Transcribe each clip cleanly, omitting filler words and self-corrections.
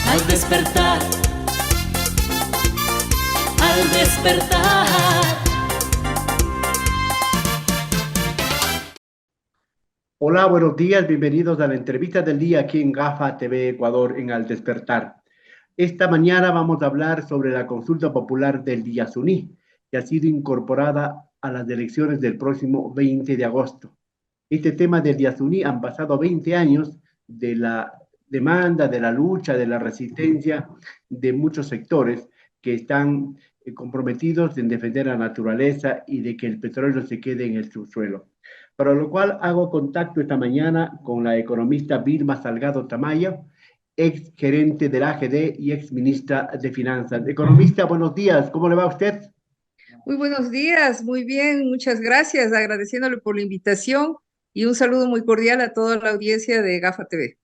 Al despertar, al despertar. Hola, buenos días, bienvenidos a la entrevista del día aquí en GAFA TV Ecuador en Al Despertar. Esta mañana vamos a hablar sobre la consulta popular del Yasuní, que ha sido incorporada a las elecciones del próximo 20 de agosto. Este tema del Yasuní han pasado 20 años de la demanda, de la lucha, de la resistencia de muchos sectores que están comprometidos en defender la naturaleza y de que el petróleo se quede en el subsuelo. Para lo cual hago contacto esta mañana con la economista Vilma Salgado Tamayo, ex gerente del AGD y ex ministra de Finanzas. Economista, buenos días, ¿cómo le va a usted? Muy buenos días, muy bien, muchas gracias, agradeciéndole por la invitación y un saludo muy cordial a toda la audiencia de GAFA TV.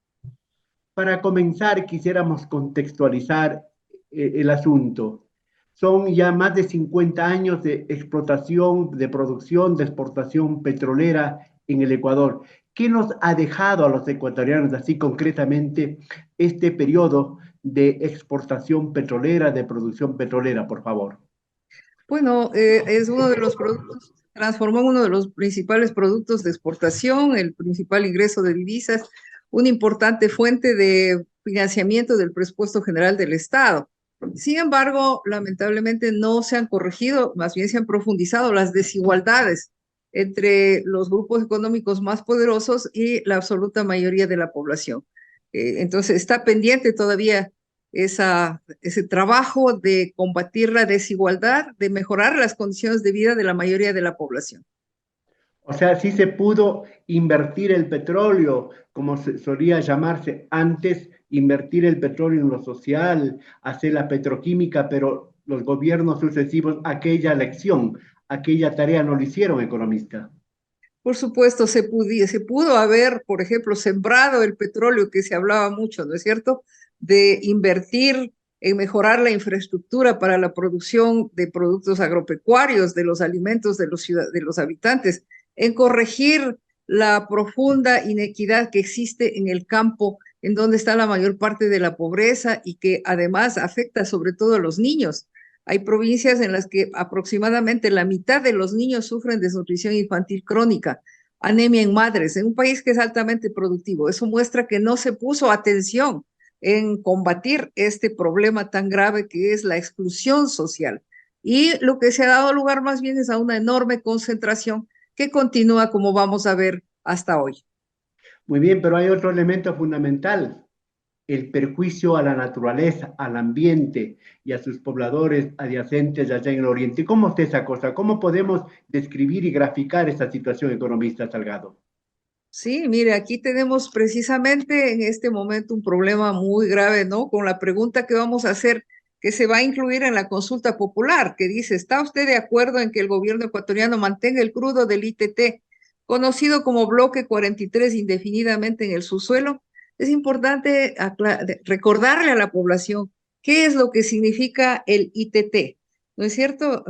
Para comenzar, quisiéramos contextualizar el asunto. Son ya más de 50 años de explotación, de producción, de exportación petrolera en el Ecuador. ¿Qué nos ha dejado a los ecuatorianos, así concretamente, este periodo de exportación petrolera, de producción petrolera, por favor? Bueno, es uno de los productos, transformó en uno de los principales productos de exportación, el principal ingreso de divisas, una importante fuente de financiamiento del presupuesto general del Estado. Sin embargo, lamentablemente no se han corregido, más bien se han profundizado las desigualdades entre los grupos económicos más poderosos y la absoluta mayoría de la población. Entonces, está pendiente todavía ese trabajo de combatir la desigualdad, de mejorar las condiciones de vida de la mayoría de la población. O sea, sí se pudo invertir el petróleo, como se solía llamarse antes, invertir el petróleo en lo social, hacer la petroquímica, pero los gobiernos sucesivos, aquella lección, aquella tarea no lo hicieron, economista. Por supuesto, se pudo haber, por ejemplo, sembrado el petróleo que se hablaba mucho, ¿no es cierto? De invertir en mejorar la infraestructura para la producción de productos agropecuarios, de los alimentos de los habitantes, en corregir la profunda inequidad que existe en el campo, en donde está la mayor parte de la pobreza y que además afecta sobre todo a los niños. Hay provincias en las que aproximadamente la mitad de los niños sufren desnutrición infantil crónica, anemia en madres, en un país que es altamente productivo. Eso muestra que no se puso atención en combatir este problema tan grave que es la exclusión social. Y lo que se ha dado lugar más bien es a una enorme concentración que continúa como vamos a ver hasta hoy. Muy bien, pero hay otro elemento fundamental, el perjuicio a la naturaleza, al ambiente y a sus pobladores adyacentes allá en el oriente. ¿Cómo está esa cosa? ¿Cómo podemos describir y graficar esta situación, economista Salgado? Sí, mire, aquí tenemos precisamente en este momento un problema muy grave, ¿no? Con la pregunta que vamos a hacer, que se va a incluir en la consulta popular, que dice, ¿está usted de acuerdo en que el gobierno ecuatoriano mantenga el crudo del ITT, conocido como Bloque 43 indefinidamente en el subsuelo? Es importante recordarle a la población qué es lo que significa el ITT, ¿no es cierto?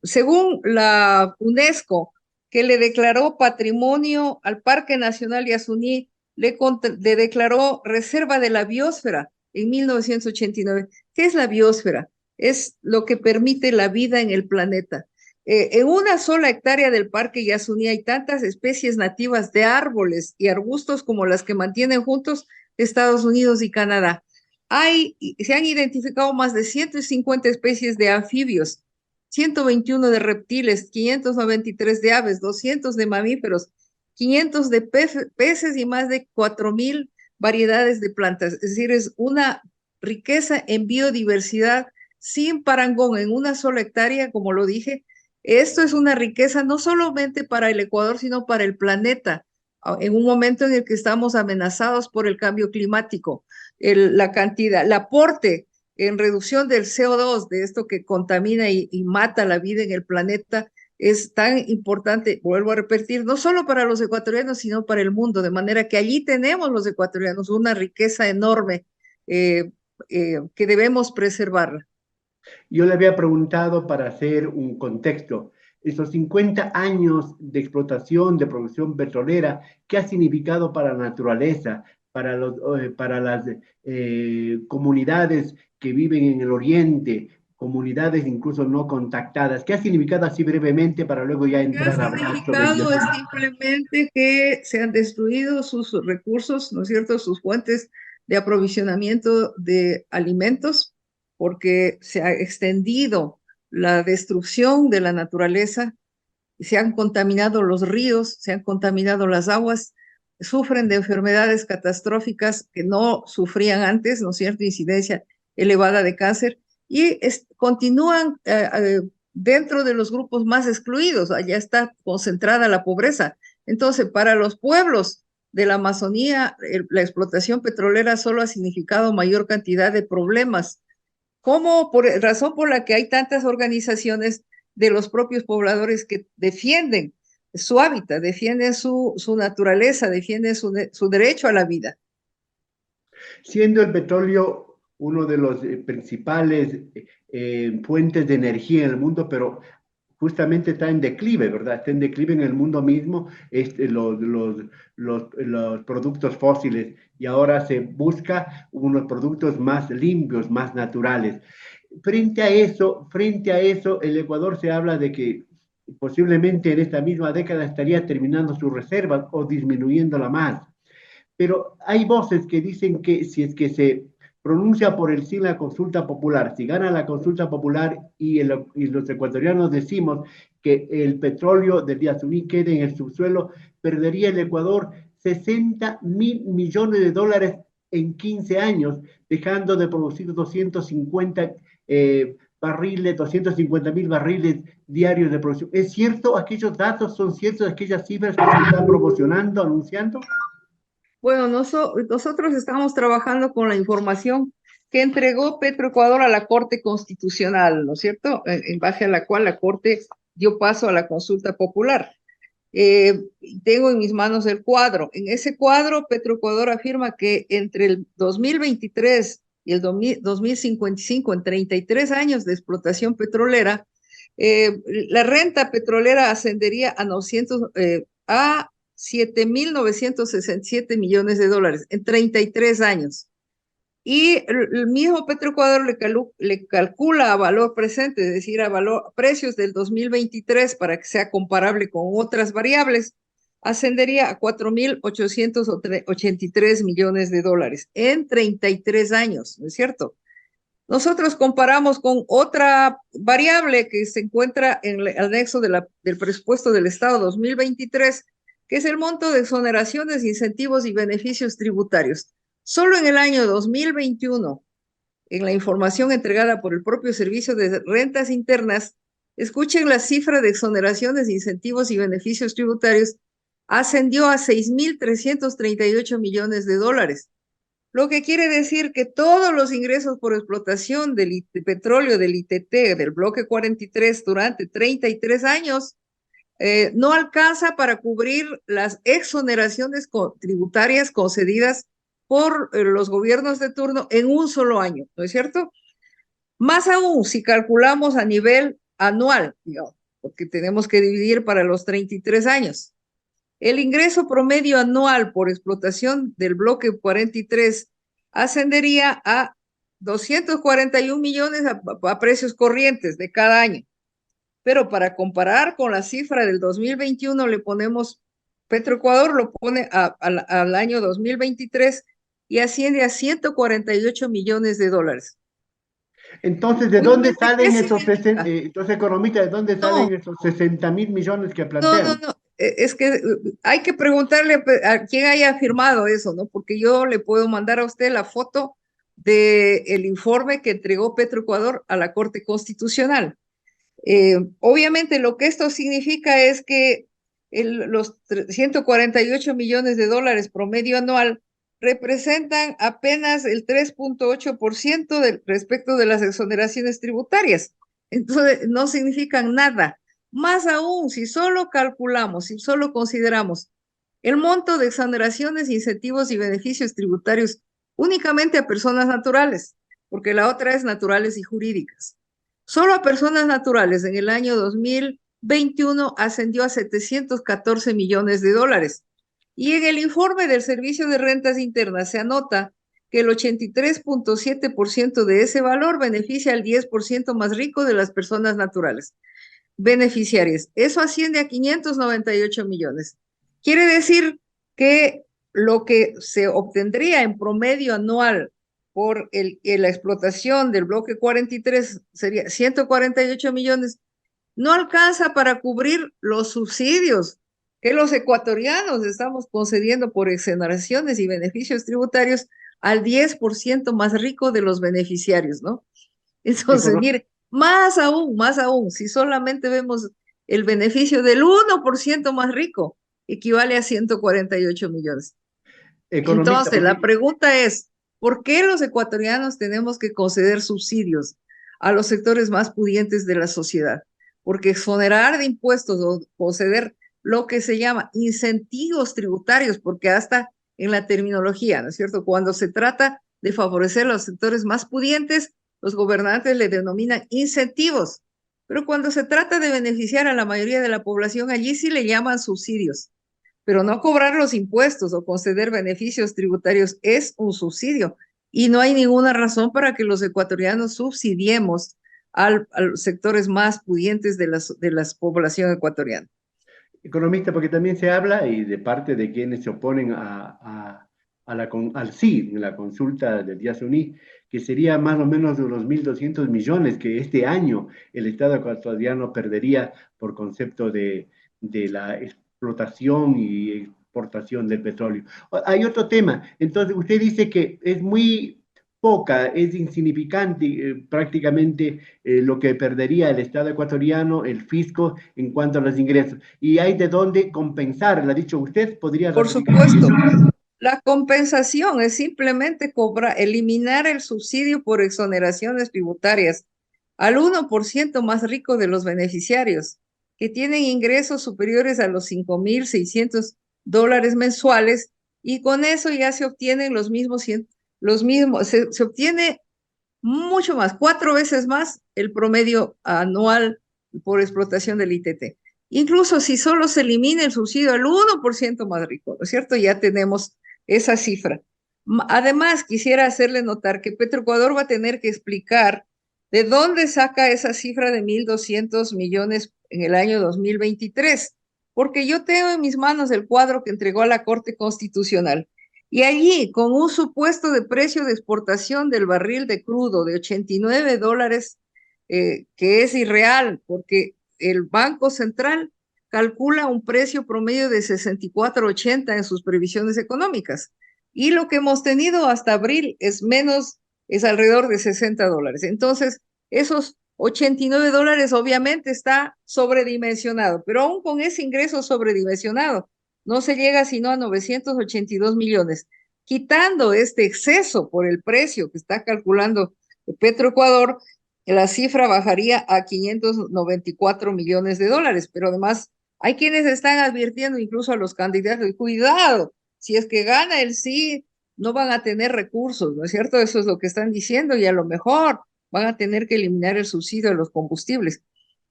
Según la UNESCO, que le declaró patrimonio al Parque Nacional Yasuní, le declaró reserva de la biosfera en 1989. ¿Qué es la biosfera? Es lo que permite la vida en el planeta. En una sola hectárea del Parque Yasuní hay tantas especies nativas de árboles y arbustos como las que mantienen juntos Estados Unidos y Canadá. Se han identificado más de 150 especies de anfibios, 121 de reptiles, 593 de aves, 200 de mamíferos, 500 de peces y más de 4.000 variedades de plantas. Es decir, es una riqueza en biodiversidad sin parangón en una sola hectárea, como lo dije. Esto es una riqueza no solamente para el Ecuador, sino para el planeta, en un momento en el que estamos amenazados por el cambio climático. La cantidad, el aporte en reducción del CO2, de esto que contamina y mata la vida en el planeta, es tan importante, vuelvo a repetir, no solo para los ecuatorianos, sino para el mundo, de manera que allí tenemos los ecuatorianos una riqueza enorme que debemos preservarla. Yo le había preguntado para hacer un contexto, esos 50 años de explotación, de producción petrolera, ¿qué ha significado para la naturaleza, para las comunidades que viven en el oriente, comunidades incluso no contactadas. ¿Qué ha significado así brevemente para luego ya Lo que ha entrar a hablar sobre el significado es simplemente que se han destruido sus recursos, ¿no es cierto?, sus fuentes de aprovisionamiento de alimentos, porque se ha extendido la destrucción de la naturaleza, se han contaminado los ríos, se han contaminado las aguas, sufren de enfermedades catastróficas que no sufrían antes, ¿no es cierto?, incidencia elevada de cáncer, y continúan dentro de los grupos más excluidos, allá está concentrada la pobreza. Entonces, para los pueblos de la Amazonía, la explotación petrolera solo ha significado mayor cantidad de problemas, como razón por la que hay tantas organizaciones de los propios pobladores que defienden su hábitat, defienden su naturaleza, defienden su derecho a la vida. Siendo el petróleo uno de los principales fuentes de energía en el mundo, pero justamente está en declive, ¿verdad? Está en declive en el mundo mismo, los productos fósiles, y ahora se busca unos productos más limpios, más naturales. Frente a eso, el Ecuador se habla de que posiblemente en esta misma década estaría terminando sus reservas o disminuyéndola más. Pero hay voces que dicen que si es que se pronuncia por el sí la consulta popular, si gana la consulta popular y los ecuatorianos decimos que el petróleo del Yasuní quede en el subsuelo, perdería el Ecuador 60.000 millones de dólares en 15 años, dejando de producir 250.000 barriles diarios de producción. ¿Es cierto? ¿Aquellos datos son ciertos? ¿Aquellas cifras que se están promocionando, anunciando? Bueno, nosotros estamos trabajando con la información que entregó Petroecuador a la Corte Constitucional, ¿no es cierto?, en base a la cual la Corte dio paso a la consulta popular. Tengo en mis manos el cuadro. En ese cuadro, Petroecuador afirma que entre el 2023 y el 2055, en 33 años de explotación petrolera, la renta petrolera ascendería a 7.967 millones de dólares en 33 años. Y el mismo Petroecuador le calcula a valor presente, es decir, a precios del 2023 para que sea comparable con otras variables, ascendería a 4.883 millones de dólares en 33 años, ¿no es cierto? Nosotros comparamos con otra variable que se encuentra en el anexo del presupuesto del Estado 2023, que es el monto de exoneraciones, incentivos y beneficios tributarios. Solo en el año 2021, en la información entregada por el propio Servicio de Rentas Internas, escuchen la cifra de exoneraciones, incentivos y beneficios tributarios, ascendió a 6.338 millones de dólares, lo que quiere decir que todos los ingresos por explotación del petróleo del ITT, del bloque 43, durante 33 años, no alcanza para cubrir las exoneraciones tributarias concedidas por los gobiernos de turno en un solo año, ¿no es cierto? Más aún, si calculamos a nivel anual, digamos, porque tenemos que dividir para los 33 años. El ingreso promedio anual por explotación del bloque 43 ascendería a 241 millones a precios corrientes de cada año. Pero para comparar con la cifra del 2021, le ponemos, Petroecuador lo pone al año 2023 y asciende a 148 millones de dólares. Entonces, ¿de dónde salen esos 60? entonces, economista, ¿de dónde salen esos 60.000 millones que plantean? No, es que hay que preguntarle a quién haya firmado eso, ¿no? Porque yo le puedo mandar a usted la foto del informe que entregó Petroecuador a la Corte Constitucional. Obviamente lo que esto significa es que los 148 millones de dólares promedio anual representan apenas el 3.8% respecto de las exoneraciones tributarias. Entonces, no significan nada. Más aún, si solo calculamos, si solo consideramos el monto de exoneraciones, incentivos y beneficios tributarios únicamente a personas naturales, porque la otra es naturales y jurídicas. Solo a personas naturales en el año 2021 ascendió a 714 millones de dólares. Y en el informe del Servicio de Rentas Internas se anota que el 83.7% de ese valor beneficia al 10% más rico de las personas naturales beneficiarias. Eso asciende a 598 millones. Quiere decir que lo que se obtendría en promedio anual por la explotación del bloque 43 sería 148 millones, no alcanza para cubrir los subsidios que los ecuatorianos estamos concediendo por exoneraciones y beneficios tributarios al 10% más rico de los beneficiarios, ¿no? Entonces, Econo- mire, más aún, si solamente vemos el beneficio del 1% más rico, equivale a 148 millones. Economista, Entonces, la porque pregunta es, ¿por qué los ecuatorianos tenemos que conceder subsidios a los sectores más pudientes de la sociedad? Porque exonerar de impuestos o conceder lo que se llama incentivos tributarios, porque hasta en la terminología, ¿no es cierto? Cuando se trata de favorecer a los sectores más pudientes, los gobernantes le denominan incentivos, pero cuando se trata de beneficiar a la mayoría de la población, allí sí le llaman subsidios, pero no cobrar los impuestos o conceder beneficios tributarios es un subsidio y no hay ninguna razón para que los ecuatorianos subsidiemos a los sectores más pudientes de la población ecuatoriana. Economista, porque también se habla, y de parte de quienes se oponen al sí, en la consulta del día Suní, que sería más o menos de unos 1.200 millones que este año el Estado ecuatoriano perdería por concepto de la explotación y exportación del petróleo. Hay otro tema, entonces usted dice que es muy poca, es insignificante prácticamente lo que perdería el Estado ecuatoriano, el fisco, en cuanto a los ingresos. Y hay de dónde compensar, lo ha dicho usted, podría Por ratificar. supuesto, la compensación es simplemente eliminar el subsidio por exoneraciones tributarias al 1% más rico de los beneficiarios, que tienen ingresos superiores a los 5.600 dólares mensuales, y con eso ya se obtienen se obtiene mucho más, 4 veces más el promedio anual por explotación del ITT. Incluso si solo se elimina el subsidio al 1% más rico, ¿no es cierto? Ya tenemos esa cifra. Además, quisiera hacerle notar que Petroecuador va a tener que explicar de dónde saca esa cifra de 1.200 millones en el año 2023, porque yo tengo en mis manos el cuadro que entregó a la Corte Constitucional. Y allí, con un supuesto de precio de exportación del barril de crudo de 89 dólares, que es irreal, porque el Banco Central calcula un precio promedio de 64.80 en sus previsiones económicas. Y lo que hemos tenido hasta abril es alrededor de 60 dólares. Entonces, esos 89 dólares obviamente está sobredimensionado, pero aún con ese ingreso sobredimensionado, no se llega sino a 982 millones. Quitando este exceso por el precio que está calculando Petroecuador, la cifra bajaría a 594 millones de dólares, pero además hay quienes están advirtiendo incluso a los candidatos, cuidado, si es que gana el sí, no van a tener recursos, ¿no es cierto? Eso es lo que están diciendo y a lo mejor van a tener que eliminar el subsidio de los combustibles.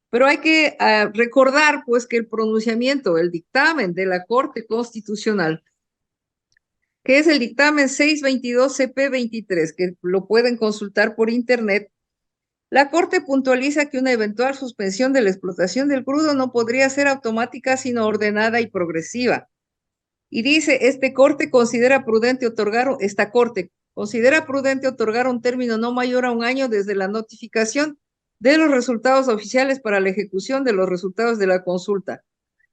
Pero hay que recordar, pues, que el pronunciamiento, el dictamen de la Corte Constitucional, que es el dictamen 622-CP23, que lo pueden consultar por internet, la Corte puntualiza que una eventual suspensión de la explotación del crudo no podría ser automática, sino ordenada y progresiva. Y dice, esta Corte considera prudente otorgar un término no mayor a un año desde la notificación de los resultados oficiales para la ejecución de los resultados de la consulta,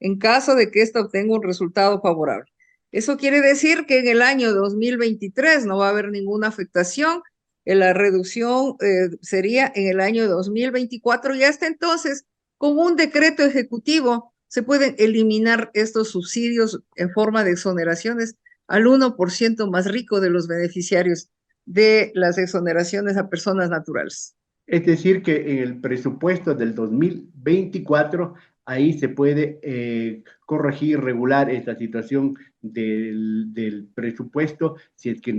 en caso de que ésta obtenga un resultado favorable. Eso quiere decir que en el año 2023 no va a haber ninguna afectación, la reducción sería en el año 2024 y hasta entonces, con un decreto ejecutivo, se pueden eliminar estos subsidios en forma de exoneraciones al 1% más rico de los beneficiarios de las exoneraciones a personas naturales. Es decir, que en el presupuesto del 2024, ahí se puede corregir, regular esta situación del presupuesto si es que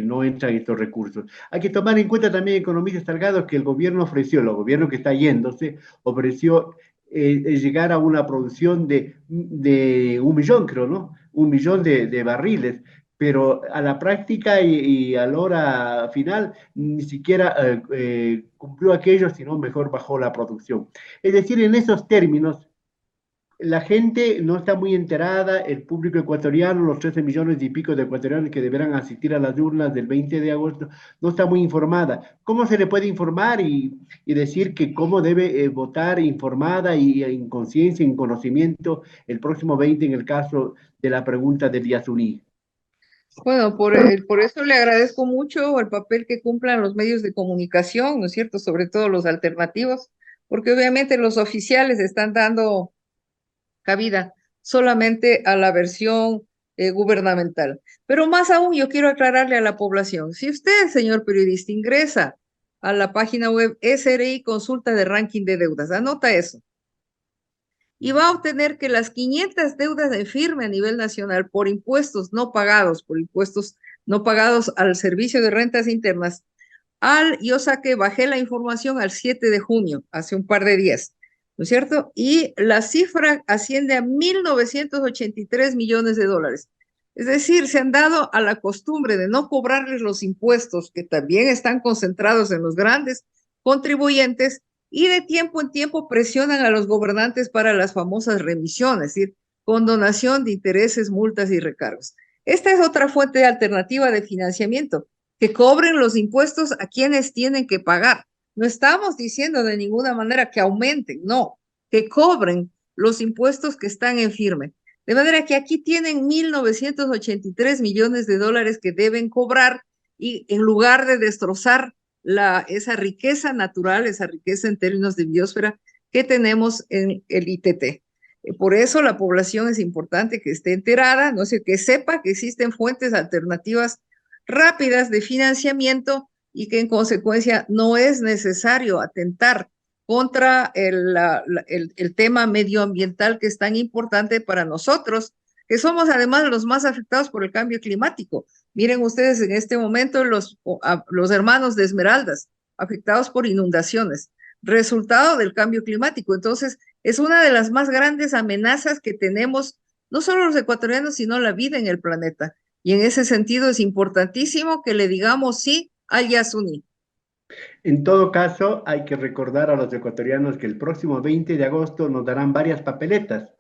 no entran estos recursos. Hay que tomar en cuenta también, economista Salgado, que el gobierno ofreció, el gobierno que está yéndose, ofreció llegar a una producción de 1 millón, creo, ¿no? 1 millón de barriles, pero a la práctica y a la hora final ni siquiera cumplió aquello, sino mejor bajó la producción. Es decir, en esos términos, la gente no está muy enterada, el público ecuatoriano, los 13 millones y pico de ecuatorianos que deberán asistir a las urnas del 20 de agosto, no está muy informada. ¿Cómo se le puede informar y decir que cómo debe votar informada y en conciencia, en conocimiento, el próximo 20 en el caso de la pregunta de Díaz Uní? Bueno, por eso le agradezco mucho el papel que cumplan los medios de comunicación, ¿no es cierto? Sobre todo los alternativos, porque obviamente los oficiales están dando cabida solamente a la versión gubernamental. Pero más aún, yo quiero aclararle a la población, si usted, señor periodista, ingresa a la página web SRI Consulta de Ranking de Deudas, anota eso, y va a obtener que las 500 deudas de firme a nivel nacional por impuestos no pagados, al Servicio de Rentas Internas, bajé la información al 7 de junio, hace un par de días, ¿no es cierto? Y la cifra asciende a 1.983 millones de dólares. Es decir, se han dado a la costumbre de no cobrarles los impuestos que también están concentrados en los grandes contribuyentes y de tiempo en tiempo presionan a los gobernantes para las famosas remisiones, es decir, condonación de intereses, multas y recargos. Esta es otra fuente alternativa de financiamiento, que cobren los impuestos a quienes tienen que pagar. No estamos diciendo de ninguna manera que aumenten, no, que cobren los impuestos que están en firme. De manera que aquí tienen 1.983 millones de dólares que deben cobrar y en lugar de destrozar esa riqueza natural, esa riqueza en términos de biosfera que tenemos en el ITT. Por eso la población es importante que esté enterada, no sé, que sepa que existen fuentes alternativas rápidas de financiamiento y que en consecuencia no es necesario atentar contra el tema medioambiental que es tan importante para nosotros, que somos además los más afectados por el cambio climático. Miren ustedes en este momento los hermanos de Esmeraldas afectados por inundaciones, resultado del cambio climático. Entonces, es una de las más grandes amenazas que tenemos, no solo los ecuatorianos, sino la vida en el planeta. Y en ese sentido es importantísimo que le digamos sí al Yasuní. En todo caso, hay que recordar a los ecuatorianos que el próximo 20 de agosto nos darán varias papeletas.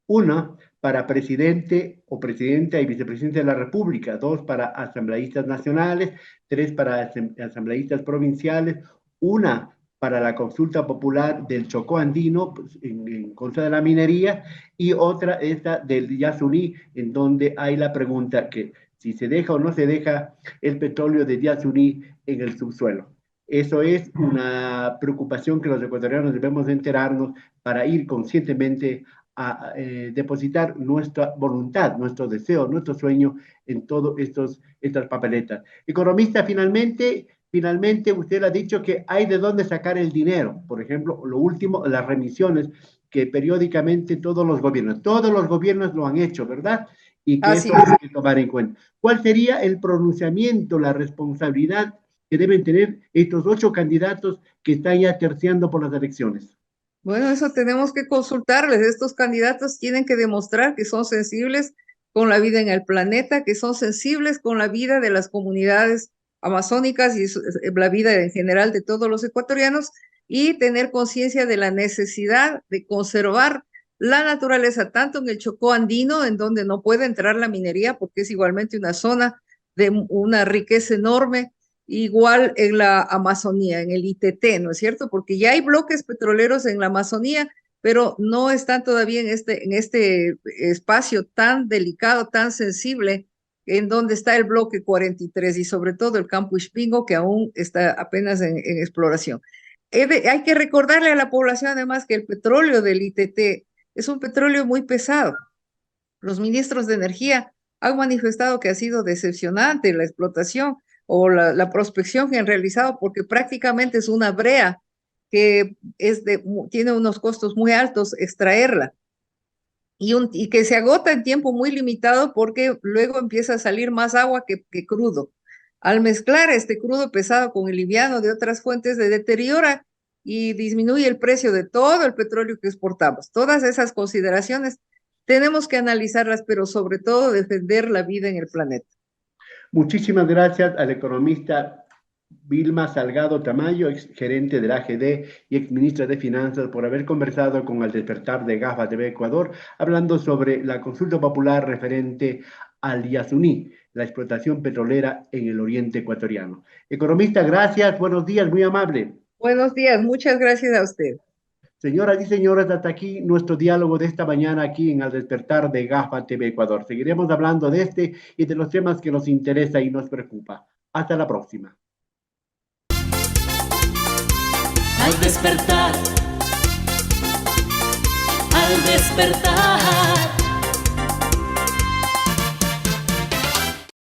Una para presidente o presidenta y vicepresidente de la República, dos para asambleístas nacionales, tres para asambleístas provinciales, una para la consulta popular del Chocó Andino pues, en contra de la minería y otra esta del Yasuní, en donde hay la pregunta que si se deja o no se deja el petróleo de Yasuní en el subsuelo. Eso es una preocupación que los ecuatorianos debemos enterarnos para ir conscientemente a depositar nuestra voluntad, nuestro deseo, nuestro sueño en todas estas papeletas. Economista, finalmente usted ha dicho que hay de dónde sacar el dinero. Por ejemplo, lo último, las remisiones que periódicamente todos los gobiernos lo han hecho, ¿verdad? Y que Así eso es. hay que tomar en cuenta. ¿Cuál sería el pronunciamiento, la responsabilidad que deben tener estos 8 candidatos que están ya terciando por las elecciones? Bueno, eso tenemos que consultarles. Estos candidatos tienen que demostrar que son sensibles con la vida en el planeta, que son sensibles con la vida de las comunidades amazónicas y la vida en general de todos los ecuatorianos y tener conciencia de la necesidad de conservar la naturaleza, tanto en el Chocó andino, en donde no puede entrar la minería porque es igualmente una zona de una riqueza enorme, igual en la Amazonía, en el ITT, ¿no es cierto? Porque ya hay bloques petroleros en la Amazonía, pero no están todavía en este espacio tan delicado, tan sensible, en donde está el bloque 43 y sobre todo el campo Ispingo, que aún está apenas en exploración. Hay que recordarle a la población además que el petróleo del ITT es un petróleo muy pesado. Los ministros de Energía han manifestado que ha sido decepcionante la explotación o la prospección que han realizado porque prácticamente es una brea que tiene unos costos muy altos extraerla y que se agota en tiempo muy limitado porque luego empieza a salir más agua que crudo. Al mezclar este crudo pesado con el liviano de otras fuentes, se deteriora y disminuye el precio de todo el petróleo que exportamos. Todas esas consideraciones tenemos que analizarlas, pero sobre todo defender la vida en el planeta. Muchísimas gracias al economista Vilma Salgado Tamayo, ex gerente del AGD y ex ministra de Finanzas, por haber conversado con Al Despertar de GAFA TV Ecuador, hablando sobre la consulta popular referente al Yasuní, la explotación petrolera en el oriente ecuatoriano. Economista, gracias, buenos días, muy amable. Buenos días, muchas gracias a usted. Señoras y señores, hasta aquí nuestro diálogo de esta mañana aquí en Al Despertar de GAFA TV Ecuador. Seguiremos hablando de este y de los temas que nos interesa y nos preocupa. Hasta la próxima. Al despertar, al despertar.